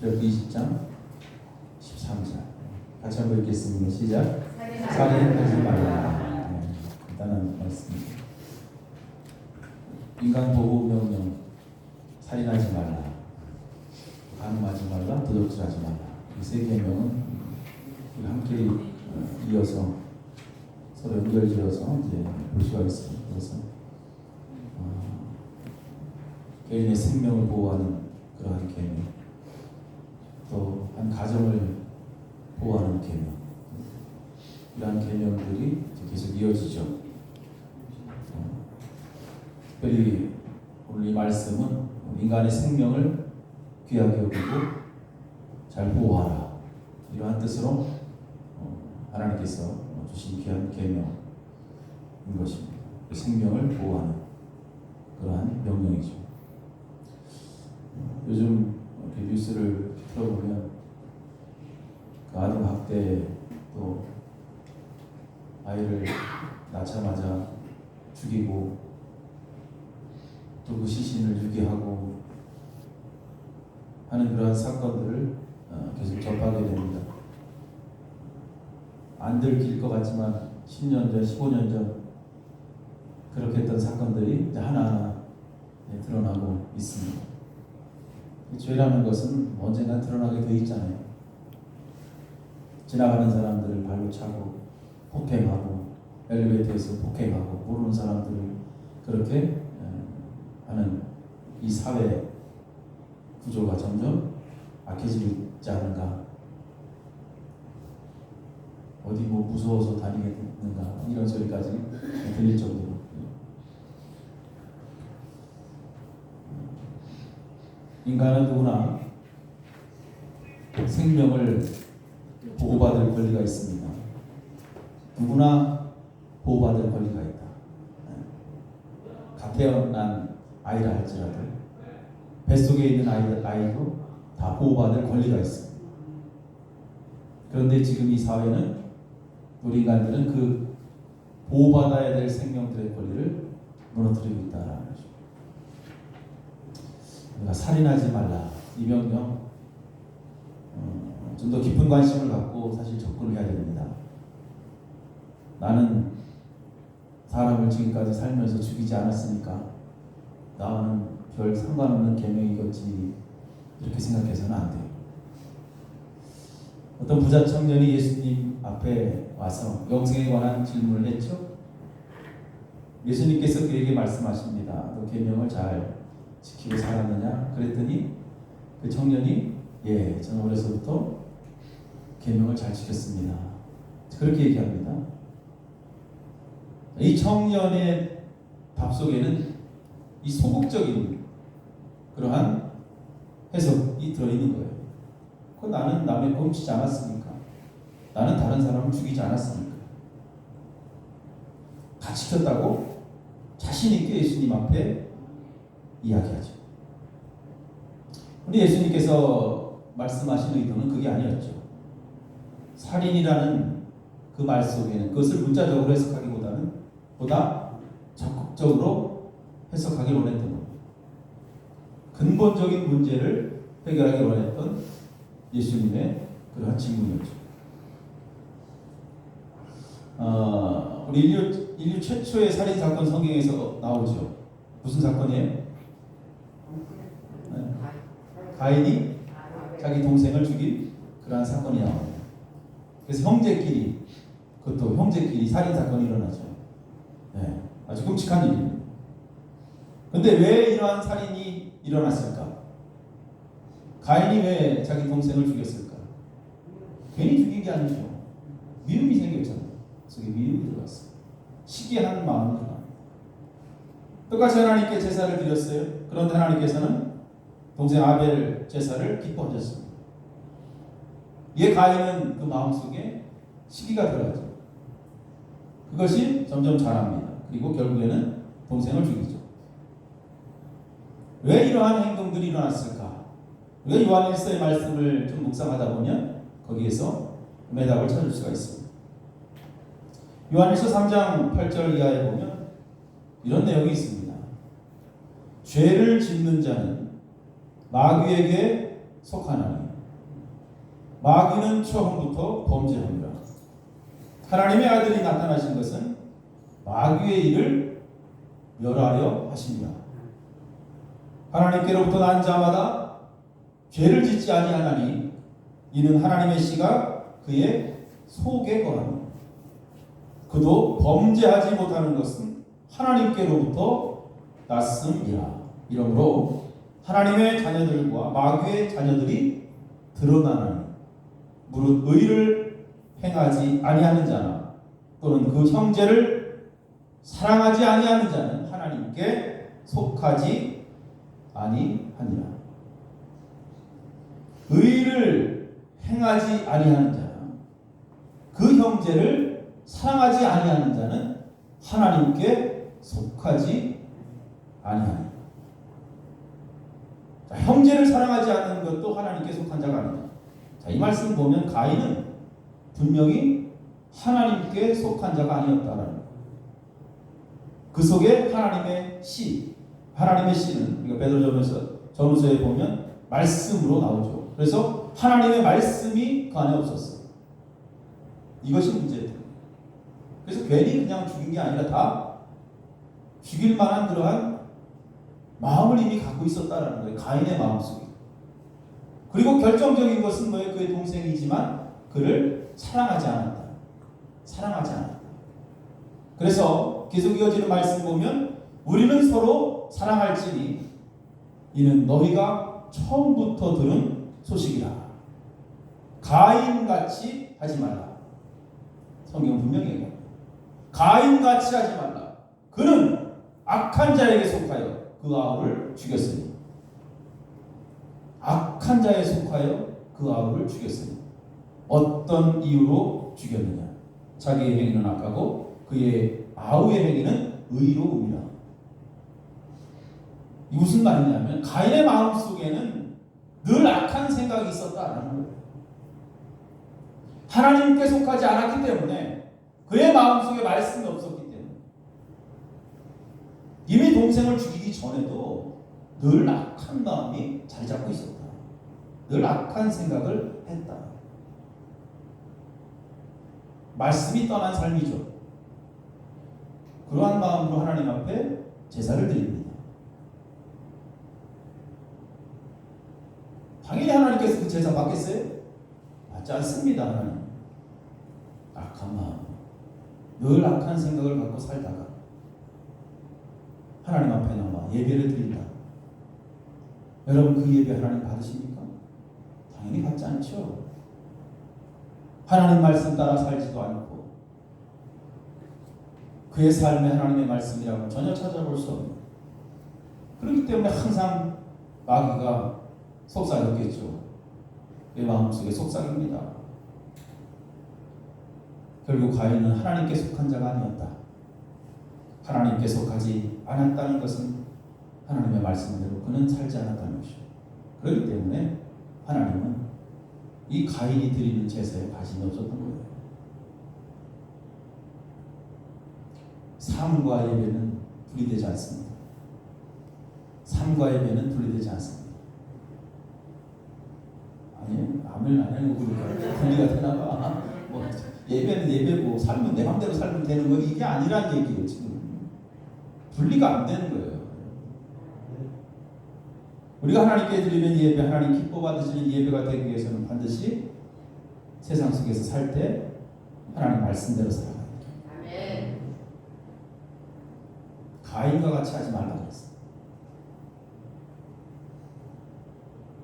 출애굽기 20장 13절 같이 한번 읽겠습니다. 시작. 살인하지 말라. 간단한 말씀입니다. 인간 보호 명령, 살인하지 말라, 간음하지 말라, 도둑질하지 말라. 이 세 계명은 함께 이어서 서로 연결지어서 이제 볼 수가 있습니다. 그래서 개인의 생명을 보호하는 그러한 계명, 또 한 가정을 보호하는 계명, 이러한 계명들이 계속 이어지죠. 특별히 오늘 이 말씀은 인간의 생명을 귀하게 여기고 잘 보호하라, 이러한 뜻으로 하나님께서 주신 귀한 계명인 것입니다. 그 생명을 보호하는 그러한 명령이죠. 요즘 뉴스를 들어보면 그 아동 학대, 또 아이를 낳자마자 죽이고 또 그 시신을 유기하고 하는 그러한 사건들을 계속 접하게 됩니다. 안 들킬 것 같지만 10년 전, 15년 전 그렇게 했던 사건들이 이제 하나하나 드러나고 있습니다. 죄라는 것은 언젠가 드러나게 돼 있잖아요. 지나가는 사람들을 발로 차고 폭행하고 엘리베이터에서 폭행하고 모르는 사람들을 그렇게 하는 이 사회 구조가 점점 악해지고 있지 않은가. 어디 뭐 무서워서 다니겠는가 이런 소리까지 들릴 정도로. 인간은 누구나 생명을 보호받을 권리가 있습니다. 누구나 보호받을 권리가 있다. 갓 태어난 아이라 할지라도 뱃속에 있는 아이도 다 보호받을 권리가 있습니다. 그런데 지금 이 사회는, 우리 인간들은 그 보호받아야 될 생명들의 권리를 무너뜨리고 있다라는 거죠. 우리가 살인하지 말라, 이 명령 좀 더 깊은 관심을 갖고 사실 접근을 해야 됩니다. 나는 사람을 지금까지 살면서 죽이지 않았으니까 나와는 별 상관없는 계명이겠지, 이렇게 생각해서는 안 돼요. 어떤 부자 청년이 예수님 앞에 와서 영생에 관한 질문을 했죠. 예수님께서 그에게 말씀하십니다. 너 계명을 잘 지키고 살았느냐? 그랬더니 그 청년이 예, 저는 어려서부터 계명을 잘 지켰습니다, 그렇게 얘기합니다. 이 청년의 답 속에는 이 소극적인 그러한 해석이 들어있는 거예요. 나는 남의 거 훔치지 않았으니까, 나는 다른 사람을 죽이지 않았으니까, 다 지켰다고 자신 있게 예수님 앞에 이야기하죠. 그런데 예수님께서 말씀하신 의도는 그게 아니었죠. 살인이라는 그 말 속에는 그것을 문자적으로 해석하기보다는 보다 적극적으로 해석하기 원했던 겁니다. 근본적인 문제를 해결하기 원했던 예수님의 그러한 질문이었죠. 우리 인류 최초의 살인 사건 성경에서 나오죠. 무슨 사건이에요? 네. 가인이 자기 동생을 죽인 그러한 사건이 나옵니다. 그래서 형제끼리, 그것도 형제끼리 살인 사건이 일어나죠. 네. 아주 끔찍한 일입니다. 근데 왜 이러한 살인이 일어났을까? 가인이 왜 자기 동생을 죽였을까? 괜히 죽인 게 아니죠. 미움이 생겼잖아요. 속에 미움이 들어갔어요. 시기한 마음이 들어갑니다. 똑같이 하나님께 제사를 드렸어요. 그런데 하나님께서는 동생 아벨 제사를 기뻐하셨습니다. 이에 가인은 그 마음속에 시기가 들어가죠. 그것이 점점 자랍니다. 그리고 결국에는 동생을 죽이죠. 왜 이러한 행동들이 일어났을까? 우리가 요한일서의 말씀을 좀 묵상하다 보면 거기에서 매답을 찾을 수가 있습니다. 요한일서 3장 8절 이하에 보면 이런 내용이 있습니다. 죄를 짓는 자는 마귀에게 속하나니 마귀는 처음부터 범죄합니다. 하나님의 아들이 나타나신 것은 마귀의 일을 멸하려 하십니다. 하나님께로부터 난 자마다 죄를 짓지 아니하나니 이는 하나님의 씨가 그의 속에 거하니 그도 범죄하지 못하는 것은 하나님께로부터 났음이라. 이러므로 하나님의 자녀들과 마귀의 자녀들이 드러나나니 무릇 의를 행하지 아니하는 자나 또는 그 형제를 사랑하지 아니하는 자는 하나님께 속하지 아니하니라. 의를 행하지 아니하는 자나 그 형제를 사랑하지 아니하는 자는 하나님께 속하지 아니하니라. 자, 형제를 사랑하지 않는 것도 하나님께 속한 자가 아니다. 자, 이 말씀 보면 가인은 분명히 하나님께 속한 자가 아니었다라는 거예요. 그 속에 하나님의 씨, 하나님의 씨는 우리가 베드로전서에 보면 말씀으로 나오죠. 그래서 하나님의 말씀이 그 안에 없었어요. 이것이 문제예요. 그래서 괜히 그냥 죽인 게 아니라 다 죽일 만한 그러한 마음을 이미 갖고 있었다라는 거예요. 가인의 마음속에. 그리고 결정적인 것은 뭐예요? 그의 동생이지만 그를 사랑하지 않았다. 사랑하지 않았다. 그래서 계속 이어지는 말씀 보면 우리는 서로 사랑할지니 이는 너희가 처음부터 들은 소식이라. 가인같이 하지 말라. 성경 분명히 얘기합니다. 가인같이 하지 말라. 그는 악한 자에게 속하여 그 아우를 죽였으니. 악한 자에 속하여 그 아우를 죽였으니. 어떤 이유로 죽였느냐? 자기의 행위는 악하고 그의 아우의 행위는 의로움이라. 이 무슨 말이냐면 가인의 마음속에는 늘 악한 생각이 있었다라는 거예요. 하나님께 속하지 않았기 때문에 그의 마음속에 말씀이 없었기 때문에 이미 동생을 죽이기 전에도 늘 악한 마음이 자리 잡고 있었다. 늘 악한 생각을 했다. 말씀이 떠난 삶이죠. 그러한 마음으로 하나님 앞에 제사를 드립니다. 당연히 하나님께서 그 제사 받겠어요? 받지 않습니다. 하나님. 악한 마음, 늘 악한 생각을 갖고 살다가 하나님 앞에 나와 예배를 드린다. 여러분 그 예배 하나님 받으십니까? 당연히 받지 않죠. 하나님 말씀 따라 살지도 않고 그의 삶에 하나님의 말씀이라고 전혀 찾아볼 수 없는, 그렇기 때문에 항상 마귀가 속삭였겠죠. 내 마음속에 속삭입니다. 결국 가인은 하나님께 속한 자가 아니었다. 하나님께 속하지 않았다는 것은 하나님의 말씀대로 그는 살지 않았다는 것이죠. 그렇기 때문에 하나님은 이 가인이 드리는 제사에 관심이 없었던 거예요. 삶과 예배는 분리되지 않습니다. 삶과 예배는 분리되지 않습니다. 아니, 아멘 안 하고 그러니까 분리가 되나 봐. 뭐 예배는 예배고 삶은 내 맘대로 살면 되는 거, 이게 아니란 얘기예요. 지금 분리가 안 되는 거예요. 우리가 하나님께 드리는 예배, 하나님 기뻐 받으시는 예배가 되기 위해서는 반드시 세상 속에서 살 때 하나님 말씀대로 살아가야 돼요. 가인과 같이 하지 말라고 했어요.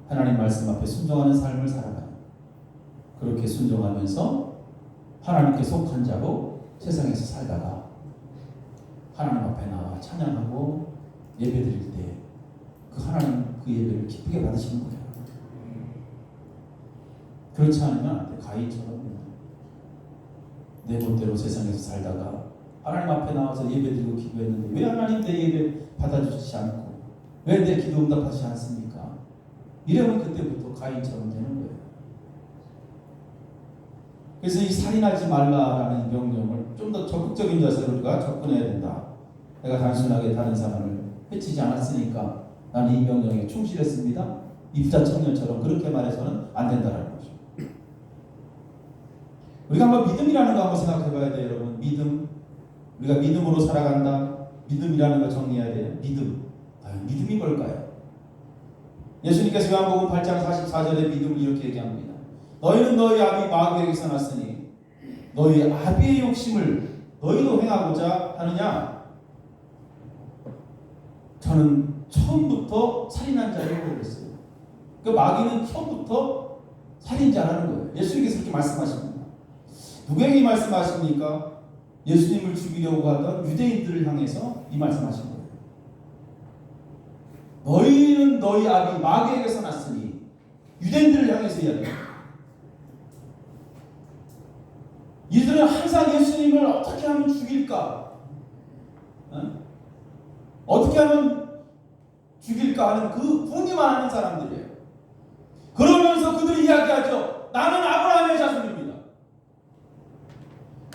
하나님 말씀 앞에 순종하는 삶을 살아가요. 그렇게 순종하면서 하나님께 속한 자로 세상에서 살다가 하나님 앞에 나와 찬양하고 예배드릴 때 그 하나님 그 예배를 기쁘게 받으시는 거예요. 그렇지 않으면 안 돼. 가인처럼 내 멋대로 세상에서 살다가 하나님 앞에 나와서 예배드리고 기도했는데 왜 하나님 내 예배 받아주시지 않고 왜 내 기도 응답하시지 않습니까? 이러면 그때부터 가인처럼 되는 거예요. 그래서 이 살인하지 말라라는 명령을 좀 더 적극적인 자세로 우리가 접근해야 된다. 내가 단순하게 다른 사람을 해치지 않았으니까 나는 이 명령에 충실했습니다. 이 부자 청년처럼 그렇게 말해서는 안 된다는 거죠. 우리가 한번 믿음이라는 거 한번 생각해 봐야 돼요, 여러분. 믿음. 우리가 믿음으로 살아간다. 믿음이라는 거 정리해야 돼요. 믿음. 과연 믿음이 뭘까요? 예수님께서 요한복음 8장 44절에 믿음을 이렇게 얘기합니다. 너희는 너희 아비 마귀에게서 났으니 너희 아비의 욕심을 너희도 행하고자 하느냐? 저는 처음부터 살인한 자라고 그랬어요. 그 마귀는 처음부터 살인자라는 거예요. 예수님께서 그렇게 말씀하십니다. 누구에게 말씀하십니까? 예수님을 죽이려고 하던 유대인들을 향해서 이 말씀하신 거예요. 너희는 너희 아비 마귀에게서 났으니, 유대인들을 향해서 이야기해요. 이들은 항상 예수님을 어떻게 하면 죽일까? 어떻게 하면 죽일까 하는 그 궁리만 하는 사람들이에요. 그러면서 그들이 이야기하죠. 나는 아브라함의 자손입니다.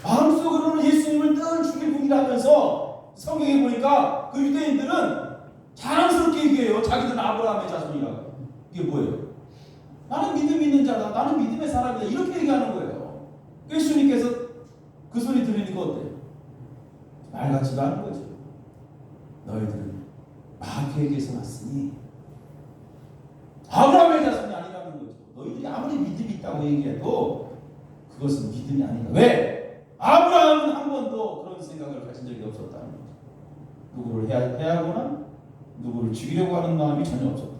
마음속으로는 예수님을 늘 죽일 분이라면서 성경에 보니까 그 유대인들은 자랑스럽게 얘기해요. 자기들은 아브라함의 자손이라고. 이게 뭐예요? 나는 믿음 있는 자다. 나는 믿음의 사람이다. 이렇게 얘기하는 거예요. 예수님께서 그 소리 들으니까 어때요? 말 같지도 않은 거죠. 너희들은 마귀에게서 났으니 아브라함의 자손이 아니라는 거죠. 너희들이 아무리 믿음이 있다고 얘기해도 그것은 믿음이 아니다. 왜? 아브라함은 한 번도 그런 생각을 가진 적이 없었다는 거죠. 누구를 해하거나 누구를 죽이려고 하는 마음이 전혀 없었다.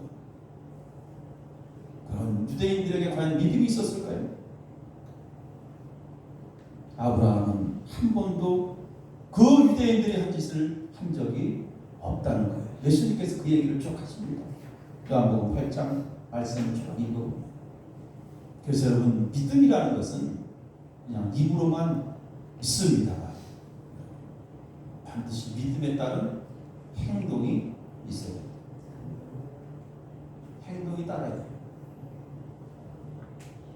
그런 유대인들에게 과연 믿음이 있었을까요? 아브라함은 한 번도 그 유대인들이 한 짓을 한 적이 없다는 거예요. 예수님께서 그 얘기를 쭉 하십니다. 요한복음 8장 말씀을 쭉 읽어봅니다. 그래서 여러분, 믿음이라는 것은 그냥 입으로만 있습니다가 반드시 믿음에 따른 행동이 있어야 돼요. 행동이 따라야 돼요.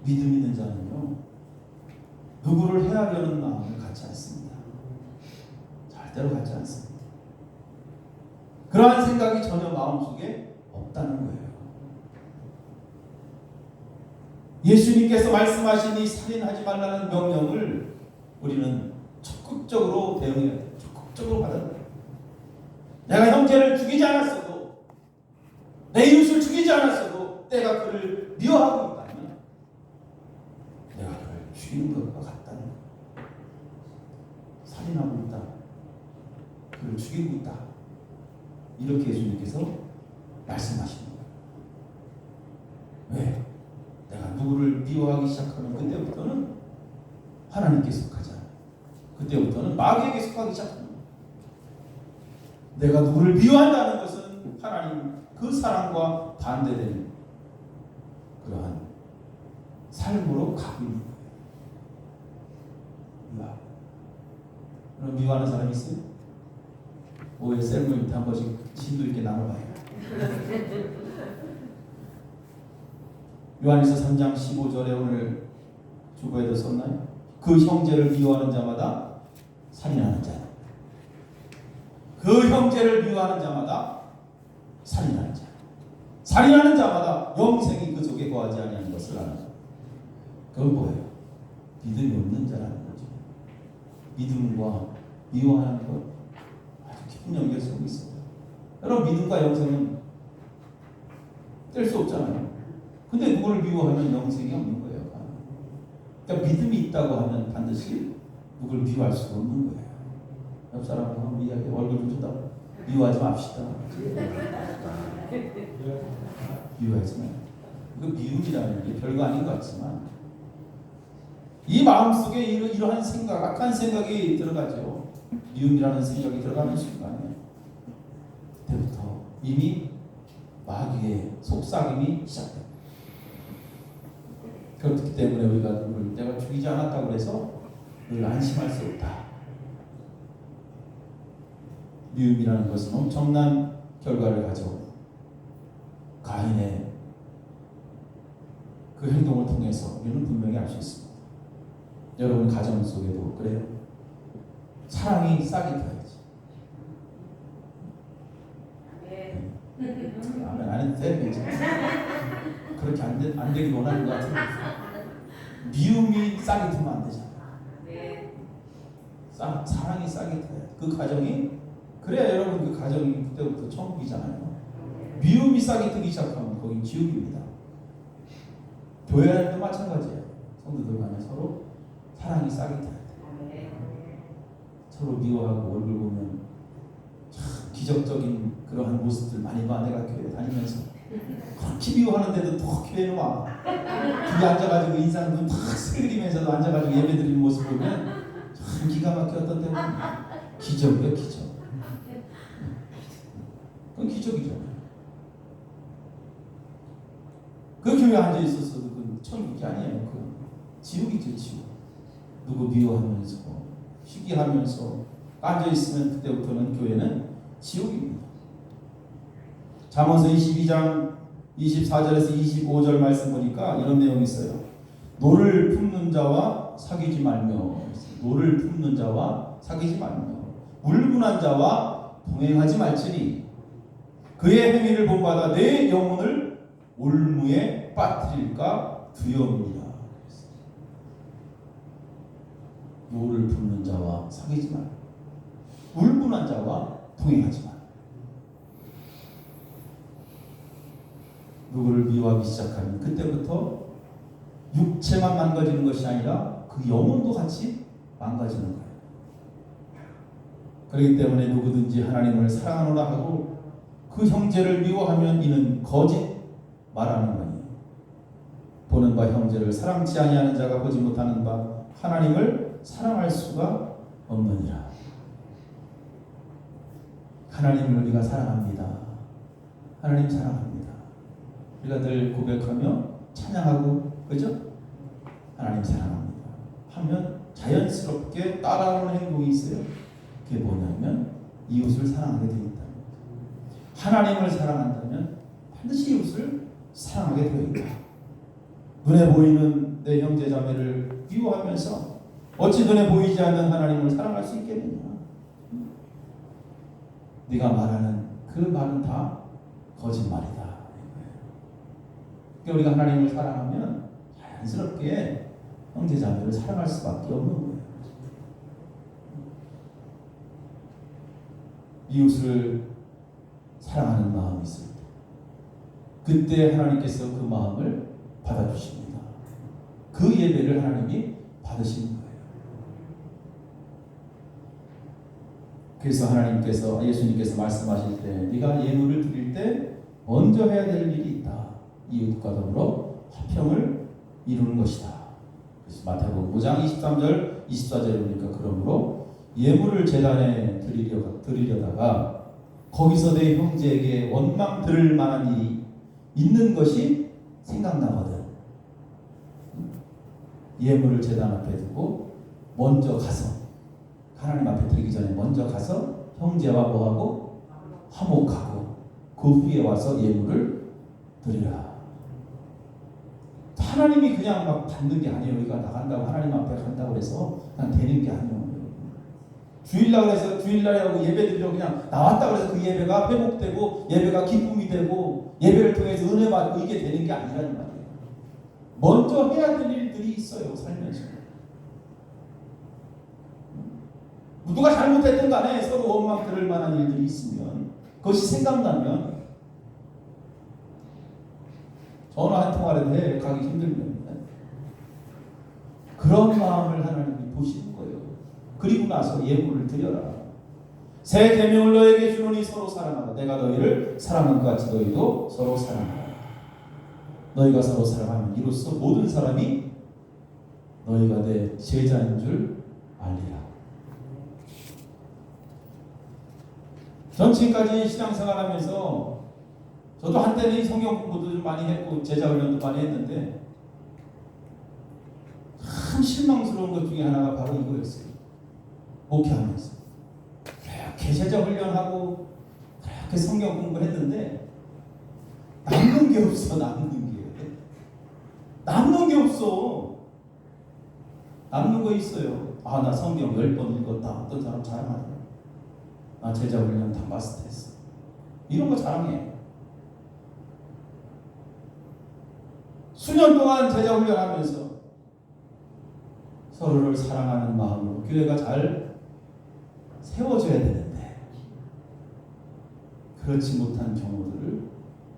믿음 있는 자는요, 누구를 해하려는 마음을 갖지 않습니다. 절대로 갖지 않습니다. 그러한 생각이 전혀 마음속에 없다는 거예요. 예수님께서 말씀하신 이 살인하지 말라는 명령을 우리는 적극적으로 대응해야 돼요. 적극적으로 받아들여야 돼요. 내가 형제를 죽이지 않았어도, 내 이웃을 죽이지 않았어도 내가 그를 미워하고 있다면 내가 그를 죽이는 것과 같다는 거예요. 살인하고 있다. 그를 죽이고 있다. 이렇게 예수님께서 말씀하시는 거예요. 왜? 내가 누구를 미워하기 시작하면 그때부터는 하나님께 속하지 않아요. 그때부터는 마귀에게 속하기 시작합니다. 내가 누구를 미워한다는 것은 하나님 그 사랑과 반대되는 그러한 삶으로 가고 있는 거예요. 그럼 미워하는 사람이 있어요? 오해 셀모 밑에 한 번씩 심도 있게 나눠봐요. 요한일서 3장 15절에 오늘 주보에도 썼나요? 그 형제를 미워하는 자마다 살인하는 자. 그 형제를 미워하는 자마다 살인하는 자. 살인하는 자마다 영생이 그 속에 거하지 아니하는 것을 아는 자. 그건 뭐예요? 믿음이 없는 자라는 거죠. 믿음과 미워하는 것 아주 깊은 연결성이 있습니다. 여러분, 믿음과 영생은 뗄 수 없잖아요. 근데 누구를 미워하면 영생이 없는 거예요. 그러니까 믿음이 있다고 하면 반드시 누구를 미워할 수가 없는 거예요. 옆 사람하고 한번 이야기, 얼굴 좀 쳐다. 미워하지 맙시다. 미워하지 마요. 그 미움이라는 게 별거 아닌 것 같지만 이 마음속에 이러한 생각, 악한 생각이 들어가죠. 미움이라는 생각이 들어가는 순간에 그때부터 이미 마귀의 속삭임이 시작됩니다. 그렇기 때문에 우리가 누구를 내가 죽이지 않았다고 해서 늘 안심할 수 없다. 미움이라는 것은 엄청난 결과를 가져옵니다. 가인의 그 행동을 통해서 우리는 분명히 알 수 있습니다. 여러분 가정 속에도 그래요. 사랑이 싹이 펴야지. 아멘. 안 해도 돼. 괜찮아. 그렇게 안 되길 원하는 것 같은데 미움이 싹이 트면 안 되잖아. 사랑이 싹이 타야 돼. 그 가정이 그래야 여러분 그 가정이 그때부터 천국이잖아요. 미움이 싹이 트기 시작하면 거긴 지옥입니다. 교회 안에도 마찬가지예요. 성도들 간에 서로 사랑이 싹이 타야 돼. 서로 미워하고 얼굴 보면 참 기적적인 그러한 모습들 많이 봐. 내가 교회 다니면서 그렇게 미워하는데도 또 교회는 와. 뒤에 앉아가지고 인상 눈 팍 쓰그리면서도 앉아가지고 예배 드리는 모습 보면 참 기가 막혀. 어떤 때는 기적이야 기적. 그건 기적이죠. 그 교회에 앉아 있었어도 그건 천국이 아니에요. 그건 지옥이죠 지옥. 누구 미워하면서 시기하면서 앉아 있으면 그때부터는 교회는 지옥입니다. 잠언서 22장 24절에서 25절 말씀 보니까 이런 내용이 있어요. 노를 품는 자와 사귀지 말며, 노를 품는 자와 사귀지 말며, 울분한 자와 동행하지 말지니 그의 행위를 본받아 내 영혼을 올무에 빠뜨릴까 두려움이라. 노를 품는 자와 사귀지 말, 울분한 자와 동행하지 말. 누구를 미워하기 시작하면 그때부터 육체만 망가지는 것이 아니라 그 영혼도 같이 망가지는 거예요. 그렇기 때문에 누구든지 하나님을 사랑하노라 하고 그 형제를 미워하면 이는 거짓 말하는 거니 보는 바 형제를 사랑치 아니하는 자가 보지 못하는 바 하나님을 사랑할 수가 없느니라. 하나님을 우리가 사랑합니다. 하나님 사랑합니다. 우리가 늘 고백하며 찬양하고 그죠? 하나님 사랑합니다 하면 자연스럽게 따라오는 행동이 있어요. 그게 뭐냐면 이웃을 사랑하게 되어 있다. 하나님을 사랑한다면 반드시 이웃을 사랑하게 되어 있다. 눈에 보이는 내 형제 자매를 미워하면서 어찌 눈에 보이지 않는 하나님을 사랑할 수 있겠느냐. 네가 말하는 그 말은 다 거짓말이다. 그러니까 우리가 하나님을 사랑하면 자연스럽게 형제 자매를 사랑할 수밖에 없는 거예요. 이웃을 사랑하는 마음이 있을 때 그때 하나님께서 그 마음을 받아주십니다. 그 예배를 하나님이 받으시는 거예요. 그래서 하나님께서 예수님께서 말씀하실 때 네가 예물을 드릴 때 먼저 해야 될 일이 있다. 이웃과 더불어 화평을 이루는 것이다. 그래서 마태복음 5장 23절 24절에 보니까 그러므로 예물을 제단에 드리려다가 거기서 내 형제에게 원망 들을 만한 일이 있는 것이 생각나거든. 예물을 제단 앞에 두고 먼저 가서 하나님 앞에 드리기 전에 먼저 가서 형제와 뭐하고 화목하고 그 후에 와서 예물을 드리라. 하나님이 그냥 막 받는 게 아니에요. 우리가 나간다고 하나님 앞에 간다고 해서 그냥 되는 게 아니에요. 주일날 해서 주일날하고 예배 드리러 그냥 나왔다 그래서 그 예배가 회복되고 예배가 기쁨이 되고 예배를 통해서 은혜 받고 이게 되는 게 아니라는 말이에요. 먼저 해야 될 일들이 있어요. 살면서 누가 잘못했든 간에 서로 원망 들을 만한 일들이 있으면 그것이 생각나면 전화 한 통화라도 해 가기 힘들면 그런 마음을 하나님이 보시는 거예요. 그리고 나서 예물을 드려라. 새 계명을 너에게 주노니 서로 사랑하라. 내가 너희를 사랑한 것 같이 너희도 서로 사랑하라. 너희가 서로 사랑하면 이로써 모든 사람이 너희가 내 제자인 줄 알리라. 전 지금까지 신앙생활하면서 저도 한때는 성경 공부도 좀 많이 했고 제자 훈련도 많이 했는데 참 실망스러운 것 중에 하나가 바로 이거였어요. 목회하면서 그렇게 제자 훈련하고 그렇게 성경 공부했는데 남는 게 없어. 남는 게 없어. 남는 거 있어요. 아, 나 성경 10번 읽었다. 어떤 사람 자랑하더라. 나 제자 훈련 다 마스터했어. 이런 거 자랑해. 수년 동안 제자 훈련하면서 서로를 사랑하는 마음으로 교회가 잘 세워줘야 되는데 그렇지 못한 경우들을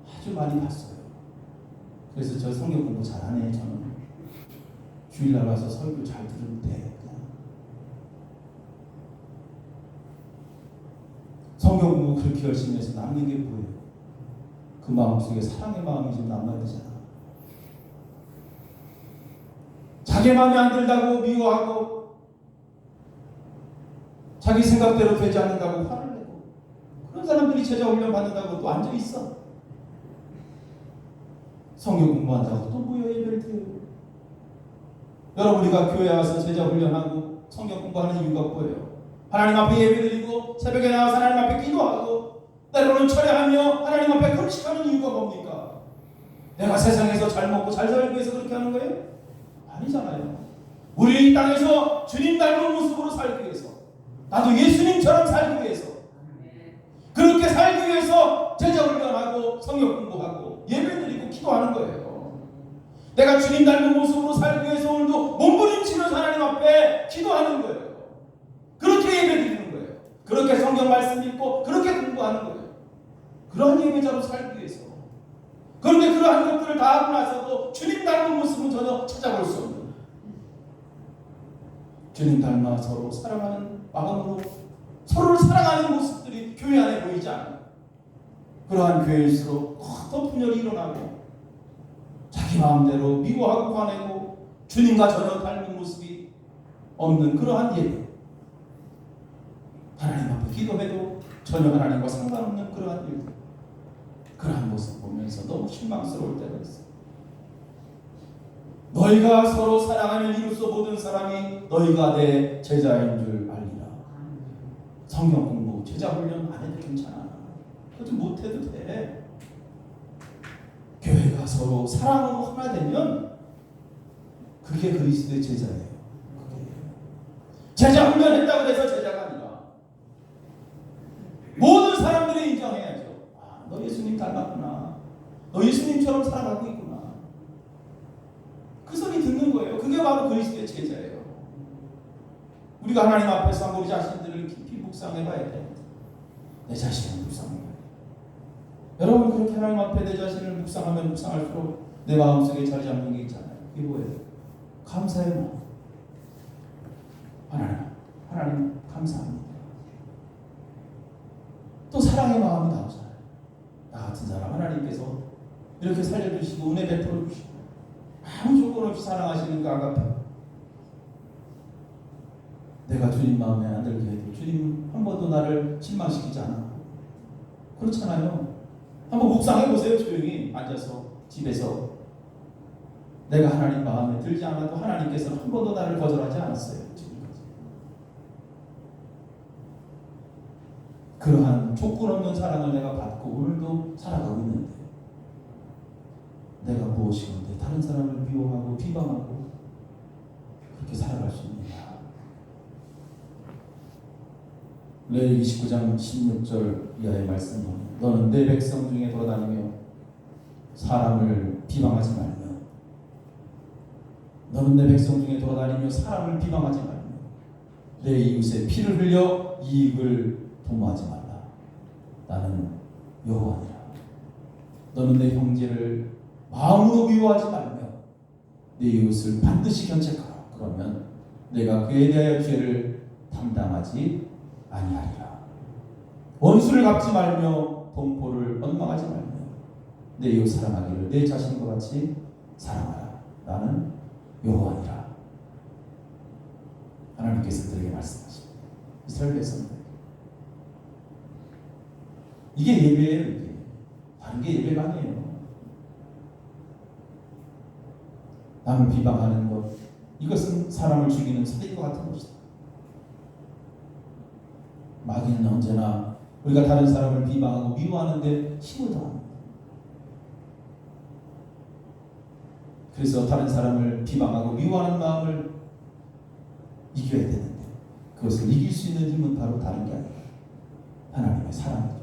아주 많이 봤어요. 그래서 저 성경 공부 잘하네. 저는 주일날 와서 설교 잘 들으면 돼. 성경 공부 그렇게 열심히 해서 남는 게 뭐예요? 그 마음속에 사랑의 마음이 좀 남아야 되잖아. 자기 마음에 안 들다고 미워하고 자기 생각대로 되지 않는다고 화를 내고 그런 사람들이 제자 훈련 받는다고 또 앉아 있어. 성경 공부한다고 또 모여 예배를 드려요. 여러분, 우리가 교회 와서 제자 훈련하고 성경 공부하는 이유가 뭐예요? 하나님 앞에 예배드리고 새벽에 나와서 하나님 앞에 기도하고 때로는 철야하며 하나님 앞에 금식하는 이유가 뭡니까? 내가 세상에서 잘 먹고 잘 살기 위해서 그렇게 하는 거예요? 아니잖아요. 우리 이 땅에서 주님 닮은 모습으로 살기 위해서, 나도 예수님처럼 살기 위해서, 그렇게 살기 위해서 제자 훈련하고 성경 공부하고 예배드리고 기도하는 거예요. 내가 주님 닮은 모습으로 살기 위해서 오늘도 몸부림치면서 하나님 앞에 기도하는 거예요. 그렇게 예배드리는 거예요. 그렇게 성경 말씀 읽고 그렇게 공부하는 거예요. 그런 예배자로 살기 위해서. 그런데 그러한 것들을 다 하고 나서도 주님 닮은 모습은 전혀 찾아볼 수 없는, 주님 닮아 서로 사랑하는 마음으로 서로를 사랑하는 모습들이 교회 안에 보이지 않아요. 그러한 교회일수록 더 분열이 일어나고 자기 마음대로 미워하고 화내고 주님과 전혀 닮은 모습이 없는 그러한 예배, 하나님 앞에 기도해도 전혀 하나님과 상관없는 그러한 일들, 그러한 모습 보면서 너무 실망스러울 때가 있어요. 너희가 서로 사랑하면 이로써 모든 사람이 너희가 내 제자인 줄 알리라. 성경 공부, 제자 훈련 안 해도 괜찮아. 그것도 못 해도 돼. 교회가 서로 사랑으로 하나 되면 그게 그리스도의 제자예요. 제자 훈련했다고 해서 제자가 아니라 모든 사람들이 인정해야죠. 아, 너 예수님 닮았구나. 너 예수님처럼 살아가고 있구나. 그 소리 듣는 거예요. 그게 바로 그리스도의 제자예요. 우리가 하나님 앞에서 한번 우리 자신들을 깊이 묵상해 봐야 돼. 내 자신을 묵상해 봐야 돼. 여러분, 그렇게 하나님 앞에 내 자신을 묵상하면 묵상할수록 내 마음속에 자리 잡는 게 있잖아요. 그게 뭐예요? 감사의 마음. 하나님 감사합니다. 또 사랑의 마음이 나오잖아요. 나 같은 사람 하나님께서 이렇게 살려주시고 은혜 베풀어 주시고 아무 조건 없이 사랑하시는 그 아가페, 내가 주님 마음에 안 들게 해도 주님 한 번도 나를 실망시키지 않아. 그렇잖아요. 한번 묵상해 보세요. 조용히 앉아서 집에서. 내가 하나님 마음에 들지 않아도 하나님께서 한 번도 나를 거절하지 않았어요. 지금까지. 그러한 조건 없는 사랑을 내가 받고 오늘도 살아가고 있는데 내가 무엇이건데 다른 사람을 미워하고 비방하고 그렇게 살아갈 수 있느냐. 레위기 29장 16절 이하의 말씀 보면 너는 내 백성 중에 돌아다니며 사람을 비방하지 말며, 너는 내 백성 중에 돌아다니며 사람을 비방하지 말며 내 이웃의 피를 흘려 이익을 도모하지 말라. 나는 여호와니라. 너는 내 형제를 마음으로 미워하지 말며 내 이웃을 반드시 견책하라. 그러면 내가 그에 대하여 죄를 담당하지 아니하리라. 원수를 갚지 말며 동포를 원망하지 말며 내 이웃 사랑하기를 내 자신과 같이 사랑하라. 나는 여호와니라. 하나님께서 그들에게 말씀하십니다. 이스라엘 백성들, 이게 예배예요. 이게 다른 게 예배가 아니에요. 남을 비방하는 것, 이것은 사람을 죽이는 살인과 같은 것이다. 마귀는 언제나 우리가 다른 사람을 비방하고 미워하는데 힘을 더합니다. 그래서 다른 사람을 비방하고 미워하는 마음을 이겨야 되는데 그것을 이길 수 있는 힘은 바로 다른 게 아니라 하나님의 사랑이죠.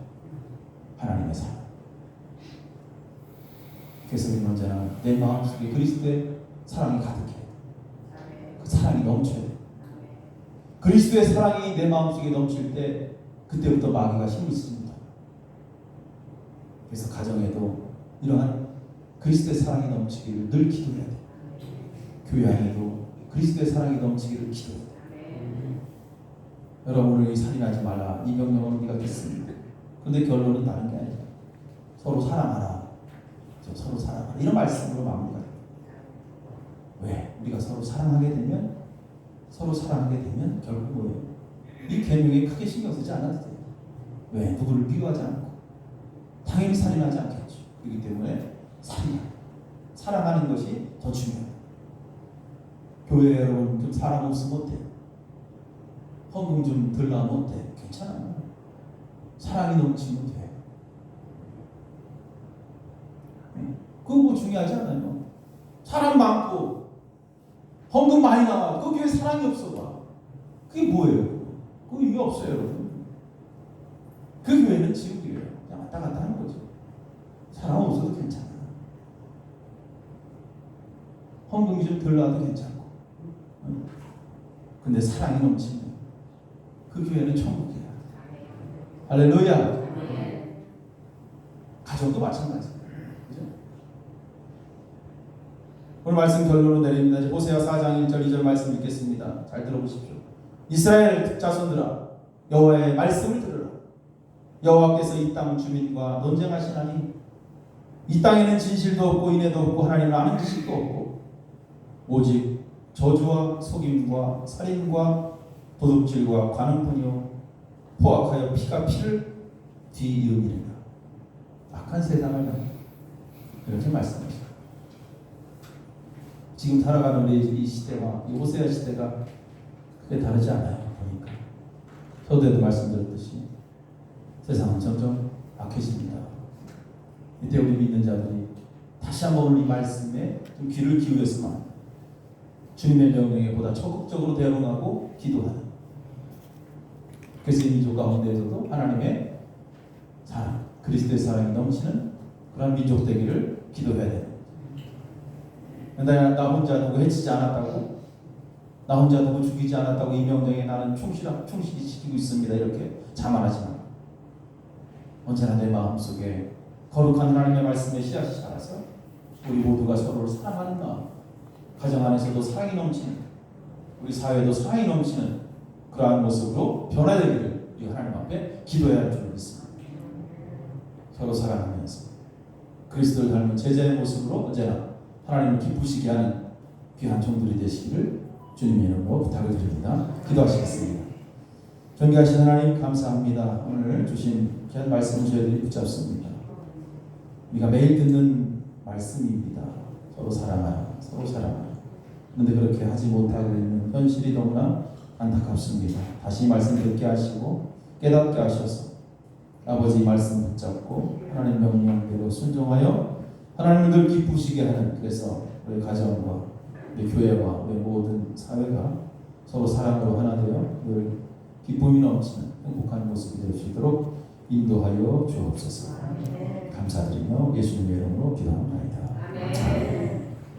하나님의 사랑. 그래서 우리는 언제나 내 마음속에 그리스도의 사랑이 가득해. 그 사랑이 넘쳐야 돼. 그 그리스도의 사랑이 내 마음속에 넘칠 때 그때부터 마귀가 힘을 씁니다. 그래서 가정에도 이러한 그리스도의 사랑이 넘치기를 늘 기도해야 돼요. 교회 안에도 그리스도의 사랑이 넘치기를 기도해야 돼요. 여러분, 오늘 살인하지 말라 이 명령은 우리가 듣습니다. 그런데 결론은 다른 게 아니죠. 서로 사랑하라. 서로 사랑하라. 이런 말씀으로 마무리가 됩니다. 왜? 우리가 서로 사랑하게 되면 결국 뭐예요? 이 계명에 크게 신경 쓰지 않아도 돼요. 왜? 누구를 비교하지 않고 당연히 살인하지 않겠죠. 그렇기 때문에 사랑하는 것이 더 중요해요. 교회 여러분 좀 사랑 없으면 못해. 헌금 좀 덜 나면 못해. 괜찮아요. 사랑이 넘치면 돼. 그거 뭐 중요하지 않아요. 사람 많고 헌금 많이 나와. 그 교회 사랑이 없어 봐. 그게 뭐예요? 그거 의미 없어요, 여러분. 그 교회는 지옥이에요. 그냥 왔다 갔다 하는 거죠. 사람 없어도 괜찮아. 헌금이 좀 덜 나와도 괜찮고. 근데 사랑이 넘치면 그 교회는 천국이야. 할렐루야. 가정도 마찬가지예요. 그죠? 오늘 말씀 결론으로 내립니다. 호세아 4장 1절 2절 말씀 읽겠습니다. 잘 들어보십시오. 이스라엘 자손들아, 여호와의 말씀을 들으라. 여호와께서 이 땅 주민과 논쟁하시나니 이 땅에는 진실도 없고 인애도 없고 하나님을 아는 지식도 없고 오직 저주와 속임과 살인과 도둑질과 관음뿐이요 포악하여 피가 피를 뒤이으리라. 악한 세상을 이렇게 말씀하십니다. 지금 살아가는 우리 이 시대와 이 호세아 시대가 크게 다르지 않아요. 보니까 서두에도 말씀드렸듯이 세상은 점점 악해집니다. 이때 우리 믿는 자들이 다시 한번 이 말씀에 좀 귀를 기울였으면 합니다. 주님의 명령에 보다 적극적으로 대응하고 기도하는, 그래서 이 민족 가운데에서도 하나님의 사랑, 그리스도의 사랑이 넘치는 그런 민족 되기를 기도해야 됩니다. 나 혼자 누구 해치지 않았다고, 나 혼자 누구 죽이지 않았다고 이 명령에 나는 충실히 지키고 있습니다. 이렇게 자만하지 마. 언제나 내 마음속에 거룩한 하나님의 말씀에 씨앗이 자라서 우리 모두가 서로를 사랑하는 마음, 가정 안에서도 사랑이 넘치는, 우리 사회도 사랑이 넘치는 그러한 모습으로 변화되기를 우리 하나님 앞에 기도해야 할 줄 믿습니다. 서로 사랑하면서 그리스도를 닮은 제자의 모습으로 언제나 하나님을 기쁘시게 하는 귀한 종들이 되시기를 주님의 이름으로 부탁을 드립니다. 기도하시겠습니다. 존귀하신 하나님 감사합니다. 오늘 주신 귀한 말씀을 저희들이 붙잡습니다. 우리가 매일 듣는 말씀입니다. 서로 사랑하라, 서로 사랑하라. 그런데 그렇게 하지 못하고 있는 현실이 너무나 안타깝습니다. 다시 말씀 듣게 하시고 깨닫게 하셔서 아버지 말씀 붙잡고 하나님 명령대로 순종하여 하나님을 늘 기쁘시게 하는, 그래서 우리 가정과 우리 교회와 우리 모든 사회가 서로 사랑으로 하나 되어 늘 기쁨이 넘치는 행복한 모습이 될 수 있도록 인도하여 주옵소서. 감사드리며 예수님의 이름으로 기도합니다.